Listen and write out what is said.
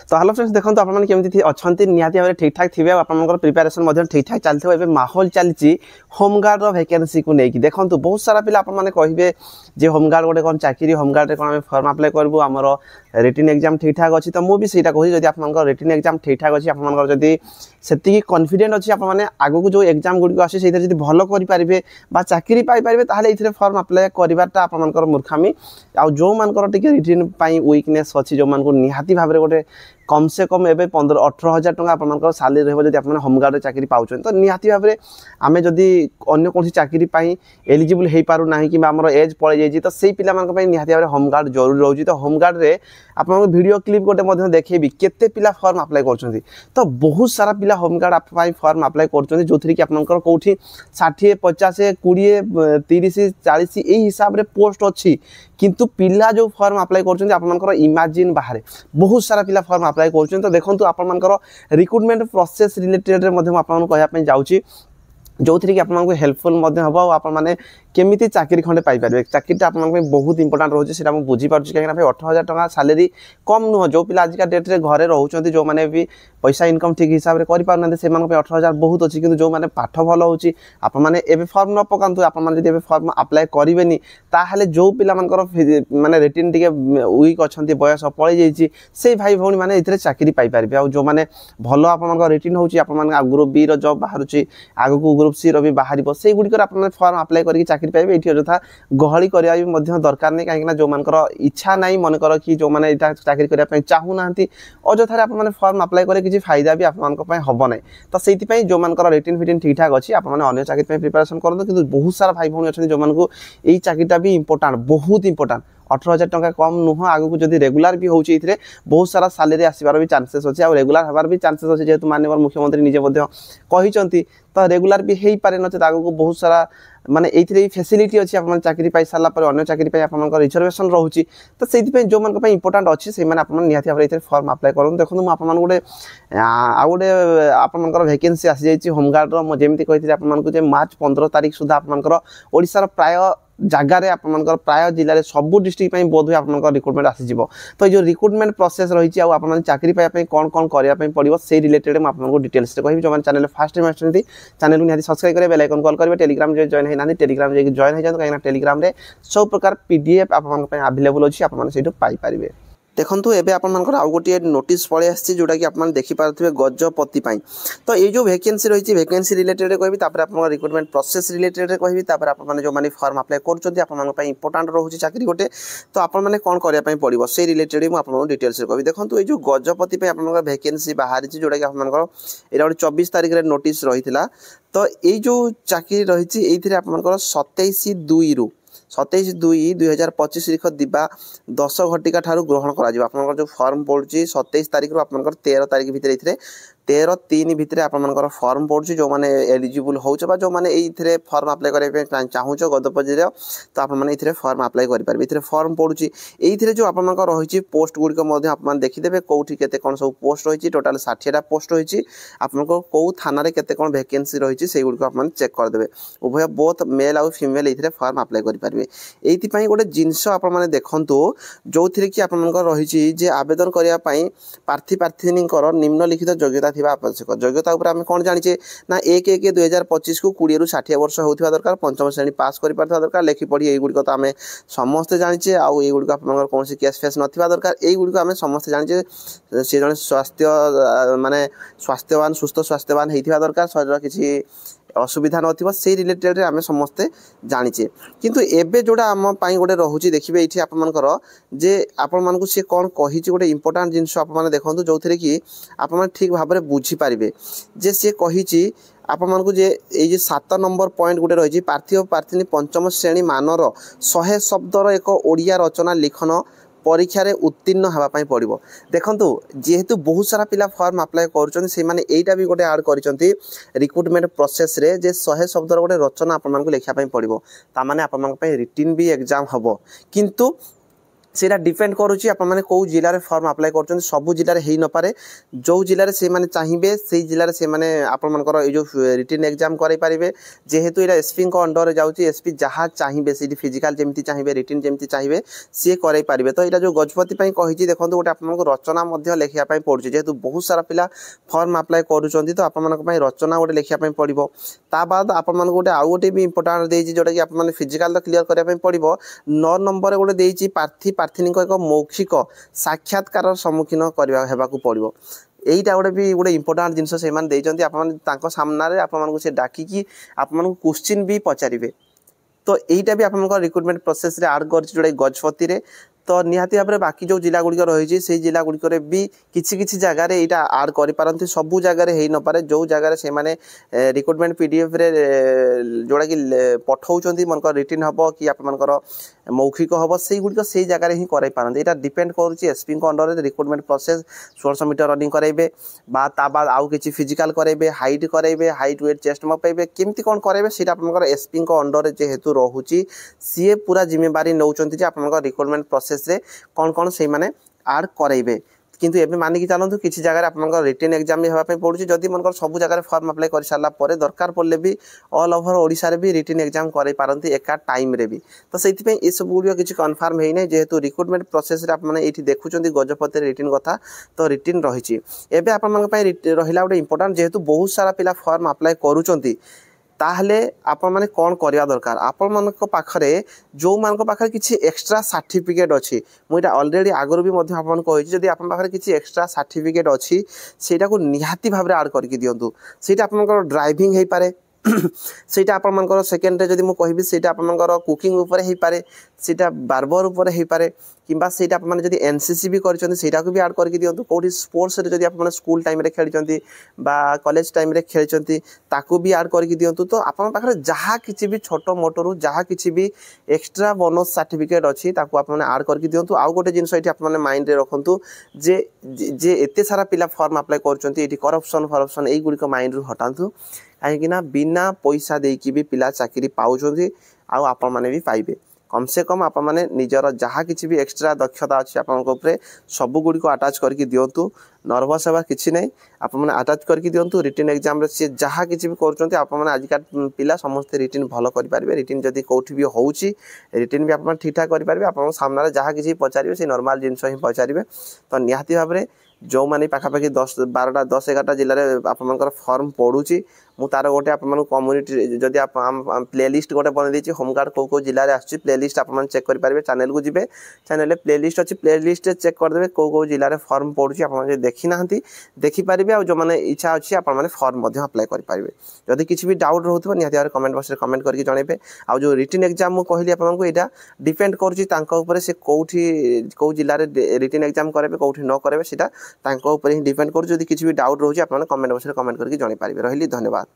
तो hello friends देखो आपने केमती अच्छा निहाती भाव ठीक ठाक थे आप प्रिपेरेसन ठीक ठाक चलते ए माहौल चली होमगार्ड वैकेंसी को लेकिन देखो बहुत सारा पिला आपने कहे जे होमगार्ड गोटे कौन चाकरी होमगार्ड कौन फर्म अप्लाई करूँ आमर रिटन एग्जाम ठीक ठाक अच्छी तो मुझे से कहूँ आप रिटन एग्जाम ठीक ठाक अच्छी आपड़ी से कॉन्फिडेंट अच्छी आपने आगू जो एग्जाम गुड़िक आसे से भल करेंगे चाकरी पाइपर ताल ये फर्म अप्लाई कराटा आपर मूर्खामी आ जो मानकर रिटन वीकनेस अच्छी जो मानक निहाती भाव गोटे कम से कम एवं 15-18 हज़ार टका सालेरी रही आप होमगार्ड चाकरी पाँच तो निहाती भाव में आम जदि अन्य कौन चाकरी एलिजिबल हो पार ना कि आम एज पड़ जाए तो से पिला निहाती भाव में होमगार्ड जरूरी रोचे तो होमगार्ड में आप वीडियो क्लिप गोटे देखेबी केते पिला फर्म अप्लाई कर तो बहुत सारा पिला होमगार्ड फर्म अप्लाई कर जो थी कि आपंकर कौटी 60, 50, 20, 30, 40 यही हिसाब से पोस्ट अच्छी किंतु पिला जो फर्म अप्लाई कर इमेजिन बाहर बहुत सारा पिला फर्म अप्लाई कर तो देखो आपर रिक्रुटमेंट प्रोसेस रिलेटेड कहवाई जाऊँगी जो थी कि आपको हेल्पफुल हम आपने केमी चाकरी खंडे पाइपर चाकरीटा आप बहुत इंपोर्टाट रोचे से बुझीपार कहीं 18,000 टका सालेरी कम नुह जो पिला आजिका डेट रे घरे रोचे जो मैंने भी पैसा इनकम ठीक हिसाब से करें से 18,000 बहुत अच्छी कि जो मैंने पाठ भल होने फर्म न पकातु आप फर्म अप्लाई करेंगे ताहले जो पिला माने रिटन टे वीक अच्छा बयस पड़ जाइए से भाई भौणी मैंने ये चाकरी पाइपर आ जो मैंने भल आप रिटन हो ग्रुप बी जॉब बाहर आग को ग्रुप सी भी बाहर से गुड़िक फर्म अप्लाई करके चाकरी पाइबे ये अଯଥା गहली करवा भी दरकार नहीं कहीं जो मानकर इच्छा ना मनकर कि जो मैंने चाकरी करने चाहूना अଯଥାରେ आपने फर्म अप्लाई करे किसी फायदा भी हम ना तो से जो मानकर रिटन फिटन ठीक ठाक अच्छी आपने चाकरी प्रिपेरेसन करूँ कि बहुत सारा भाई भौणी अच्छे जो मानक यही चाकरीटा भी इंपोर्टाट बहुत इंपोर्टाट 18,000 टका कम नुह आगू को जब रेगुलर भी होती बहुत सारा सालेरी आसबार भी चांसेस अच्छे और रेगुलर हबार भी चांसेस अच्छे जेहेतु माननीय मुख्यमंत्री निजे कहते तो रेगुलर भी हो पारे नचेत आगू को बहुत सारा माने ये फैसिलिटी अच्छी आप चाकरी पाई सारा अन्य चाकरी आप रिजर्वेशन रोचे तो से जो मान इंपोर्टाट अच्छी से निहाती भाव में फर्म अप्लाई करूँ देखो मुझे गोटे आउ गोटे आपर वैकेंसी आसी जाइए होमगार्ड जमी कही आपको मार्च 15 तारीख सुधा आपशार प्राय जगार आपर प्राय जिले में सबू डिस्ट्रिक्ट बोध हुए आप रिक्रुटमेंट आसीज तो जो रिक्रुटमेंट प्रोसेस रही आप चाकरी पाइबा कौन कौन करने पड़ो से रिलेटेड मुझे डिटेल्स कहि जो चैनल फास्ट टाइम आसती चैनल को निहाती सब्सक्राइब करेंगे बेल आइकन कॉल करेंगे टेलीग्राम जो जॉइन होना टेलीग्राम जाकि जॉइन हो जाए कहीं टेलीग्राम में सब प्रकार पीडीएफ आवेलेबल अच्छी आपड़ी पाइपर देखो एवं आपर आउ गोटे नोटिस पड़े आसी जोटा कि आप देखिपे गजपति तो ये जो वैकेंसी रही वैकेंसी रिलेटेड कहबी आप रिक्रुटमेंट प्रोसेस रिलेटेड कहबी आप जो मैंने फर्म अप्लाई कर इंपोर्टाट रोचे चाकरी गोटे तो आपने कौन करने पड़ो से रिलेटेड मुझे डिटेल्स कहबी देखो ये जो गजपति आप वैकेंसी बाहरी जोटा कि आप 24 तारीख में नोटिस रही तो ये जो चाकरी रही ये आपर 27/2/2025 लिख दिबा 10 घटिका ठारू ग्रहण करा जो फॉर्म पड़ी 27 तारीख रू आप 13 तारीख भितर 13/3 भितर आपर फॉर्म पड़ी जो मैंने एलिजिबल हो जो मैंने ये फॉर्म अप्लाई करने चाहूँ गजपति तो आपने फॉर्म अप्लाई करेंगे फॉर्म पड़ी ये जो आप रही पोस्ट गुड़िक आप देखीदे कौटी के कौन सब पोस्ट रही टोटाल 60टा पोस्ट रही आपको कौ थाना केते कौन वैकेंसी रही से गुड़िक आप चेक करदे उभय बोथ मेल आउ फीमेल ये फॉर्म अप्लाई करेंगे ये गोटे जिनस आप देखु जो थी कि आप रही आवेदन करने प्रार्थी प्रार्थिनी निम्नलिखित योग्यता थी आवश्यक योग्यता उपर आम कौन जाने ना 1/1/2025 को 20 रू 60 वर्ष होता दरकार पंचम श्रेणी पास कर दरकार लेखि पढ़ी युड़िक तो आम समस्ते जाने आउ ये गुड़िक आप कौन केस फेस ना दरकार यही गुड़िक आम समस्ते जाने सी जन स्वास्थ्य माने स्वास्थ्यवान सुस्थ स्वास्थ्यवान होता दरकार शरीर किसी असुविधा न से रिलेटेड आम समस्ते जाचे किंतु एबे जोड़ा आम गोटे रोचे देखिए ये आपर जे आपण सी कौन कही गोटे इंपोर्टाट जिनस आप देखो जो थे कि आप ठीक भाव में बुझीपारे जे सी कही आपण जे ये 7 नंबर पॉइंट गोटे रही प्रार्थी और प्रार्थिनी पंचम श्रेणी मानर 100 शब्दर एक ओडिया रचना लिखन परीक्षा उत्तीर्ण होगापाई पड़ो देखु जेहेतु बहुत सारा पिला फॉर्म अप्लाई कर भी गोटे आड कर रिक्रुटमेंट प्रोसेस रे जे 100 शब्दर गोटे रचना आपको लिखापी पड़ो ताने आप रिटन भी एग्जाम हम किंतु सेटा डिपेंड करुच्ची आपने कौ जिले फर्म आप्लाय कर सब जिले हो न पारे जो जिले से मैंने चाहिए से जिले से मैंने आपर ये जो रिटन एग्जाम करें जेहेतु यहाँ एसपी अंडर जाऊँगी एसपी जहाँ चाहिए सी फिजिकाल जमी चाहिए रिटन जमी चाहिए सी करें तो यहाँ जो गजपति कही देखो गोटे आपको रचना लिखापी पड़े जेहेतु बहुत सारा पिला फर्म आप्लाय करुँच तो आप रचना गोटे लिखापी पड़ो ता बाद आपको गोटे आउ गोटे भी इंपोर्टाट देती जोटा कि आप फिजिकाल क्लीयर करने पड़ो 9 नंबर गोटे देती प्रार्थी एक मौखिक साक्षात्कार सम्मुखीन होगा पड़ो यहीटा गोटे भी गोटे इंपोर्टाट जिनस से आप सामने आपको से डाकिकी आपको क्वेश्चन भी पचारे तो यहीटा भी आप रिक्रुटमेंट प्रोसेस रे आड कर जोटा गजपति रे तो निहाती भाव में बाकी जो जिला गुड़िक रही से जिला गुड़िक भी किसी जगार यहाँ आड कर सबू जगार हो न पारे जो जगार से रिक्रुटमेंट पीडीएफ रे जोड़ा कि पठाऊँ मन रिटर्न हम कि आपर मौखिक हम से गुड़िक से जगार ही कर यहाँ डिपेंड करुच्ची SP under recruitment process 1600 metre running करेंगे बाद आउ कि फिजिकाल करेंगे हाइट करेंगे हाइट वेट चेस्ट मपेबे केमती कौन करेंगे सीटा आप एसपी अंडर जेहेतु रोचे सी पूरा जिम्मेवारी नौकरी आप रिक्रुटमेंट प्रोसेस रे कौन कौन से माने आड करेंगे किंतु एबे मानिक चलतु किसी जगह आप रिटन एग्जाम भी होगापी पड़ुଛି जदि मन सब जगह फॉर्म अप्लाई कर सारा पर दरकार पड़े भी ऑल ओवर ओडिशा रे भी रिटन एग्जाम कर पारती एका टाइम रे भी तो से ये सब गुड़िक किसी कन्फर्म होना जेहेतु रिक्रुटमेंट प्रोसेस आपने ये देखुं गजपति रिटन कथा तो रिटन रही एवं आप रहा गोटे इंपोर्टाट जेहेतु बहुत सारा पिला फॉर्म अप्लाई करुँच ताहले आपण माने कौन करवा दरकार आपण मान पाखरे जो मान पाखरे किसी एक्स्ट्रा सर्टिफिकेट अच्छी मुझे ऑलरेडी आगुरी भी आपन कही जदि आप पाखरे किसी एक्स्ट्रा सर्टिफिकेट अच्छी सेटा को निहाती भाव में आड करके दिंतु सेटा आपनकर ड्राइविंग हो पारे सेटा आपर सेकेंड जदि मुझे कहबी सेटा आपर कुकिंग उपर हो पारे सेटा बार्बर उपर हो पारे किंबा सेटा आप जदि एनसीसी भी करटा को भी आड करके दिंतु कौटी स्पोर्ट्स रे जदि आप स्कूल टाइम रे खेलचंती बा कॉलेज टाइम रे खेलचंती ताकू भी आड करके दिंतु तो आपन पाखरे जहाँ किसी भी छोट मोटरू जहाँ किसी भी एक्स्ट्रा बोनस सर्टिफिकेट अच्छी ताकू आप आड करके दिंतु आउ गोटे जिनस ये आप माइंड रे रखु जे एते सारा पिला फॉर्म अप्लाई कर करप्शन फरप्शन यही गुड़िक माइंड रू हटातु कहीं बिना पैसा देकी भी पिला चाकरी पाँच आपण मैंने भी पाइबे कम से कम आप निजर जहाँ किसी भी एक्स्ट्रा दक्षता अच्छी आप सब गुड़िक आटाच करके दिंतु नर्भस हवा किसी ना आप आटाच करके दिंतु रिटन एग्जाम सी जहाँ किसी भी कर आजिका पिला समस्ते रिटन भल करेंगे रिटन जदि कौटी भी हो रिटन भी आप ठीक ठाक करेंगे आप सामने जहाँ किसी पचारे से नॉर्मल जिनस ही पचारे तो निहाती भाव में जो मैंने पाखापाखि 10-12 10-11 जिले में आपर फॉर्म पड़ुची मु तार गोटे आप कम्युनिटी जदि आप प्लेलिस्ट गोटे बन देती होमगार्ड कौ जिले में आसुच्छी प्लेलिस्ट आप चेक करेंगे चैनल को जी चैनल प्लेलिस्ट अच्छी प्लेलिस्ट चेक करदे कौ जिले में फॉर्म पड़ुची आप देखी ना देखिपारे आ जो मैंने इच्छा अच्छी आप फॉर्म अप्लाई करेंगे जदि किसी भी डाउट रोथ निहती भाव कमेंट बॉक्स में कमेंट करके जनइबे आ जो रिटन एग्जाम मुझे कहली आपको यहाँ डिपेंड कर से कौ जिले में रिटन एग्जाम करेंगे कौटी न करेंगे सीटा ही डिपेंड कर किसी भी डाउट रोचे आप कमेंट बॉक्स में कमेंट करके जनइपारे रही धन्यवाद।